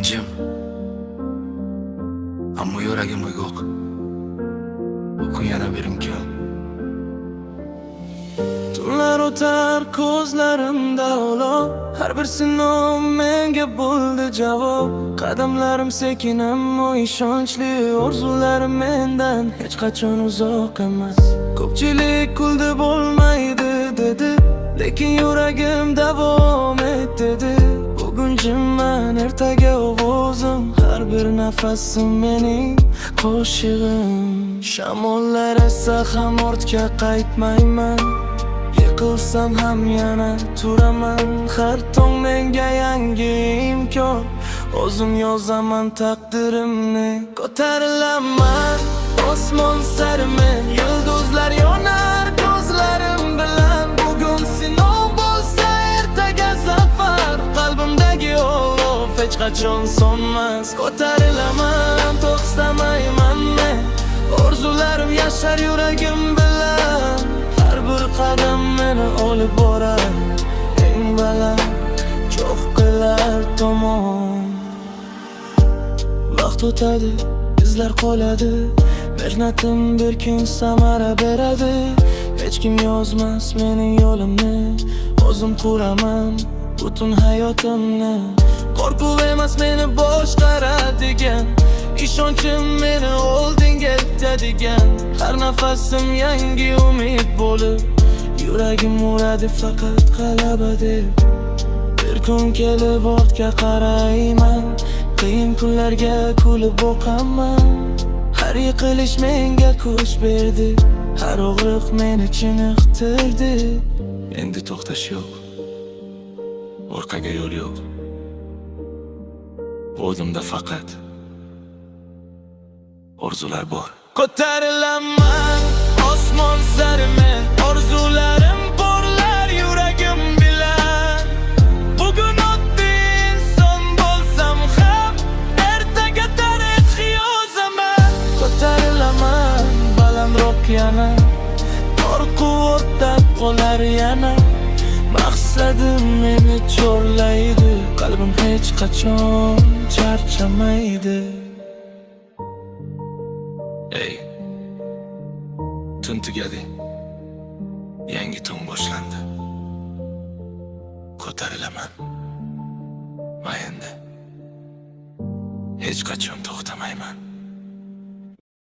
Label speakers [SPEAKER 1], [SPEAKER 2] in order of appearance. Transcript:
[SPEAKER 1] Etrafim jim, ammo yuragim uyg'oq. Bu kun yana bir imkon. Tunlar o'tar ko'zlarimda olov, har bir sinov menga bo'ldi javob. Qadamlarim sekin ammo ishonchli, orzularim mendan hech qachon uzoq emas. Ko'pchilik kuldi bo'lmaydi dedi, lekin yuragim davom et dedi. Bugun jimman, ertaga ovozim, har bir nafasim mening qo'shig'im. Shamollar esa ham ortga qaytmayman, yiqilsam ham yana turaman. Har tong menga yangi imkon, o'zim yozaman taqdirimni. Ko'tarilaman osmon sari men, yulduzlar yonar ko'zlarim bilan. Bugun sinov bo'lsa, ertaga zafar, qalbimdagi olov hech qachon so'nmas. Ko'tarilaman, to'xtamayman men, orzularim yashar yuragim bilan. Har bir qadam meni olib borar eng baland cho'qqilar tomon. Vaqt o'tadi, izlar qoladi, mehnatim bir kun samara beradi. Hech kim yozmas mening yo'limni, o'zim quraman butun hayotimni. Qo'rquv emas meni boshqaradigan, ishonchim meni oldinga itadigan. Har nafasim yangi umid bo'lib, yuragim uradi faqat g'alaba deb. Bir kun kelib ortga qarayman, qiyin kunlarga kulib boqaman. Har yiqilish menga kuch berdi, har og'riq meni chiniqtirdi. Endi to'xtash yo'q, orqaga yo'l yo'q. O'zimda faqat orzular bor. Ko'tarilaman osmon sari men, orzularim porlar yuragim bilan. Bugun oddiy inson bo'lsam ham, ertaga tarix yozaman. Ko'tarilaman balandroq yana, qo'rquv o'tda qolar yana. Maqsadim meni chorlaydi, qalbim hech qachon charchamaydi. Ey, tun tugadi, yangi tun boshlandi. Ko'tarilaman, mayenda hech qachon to'xtamayman.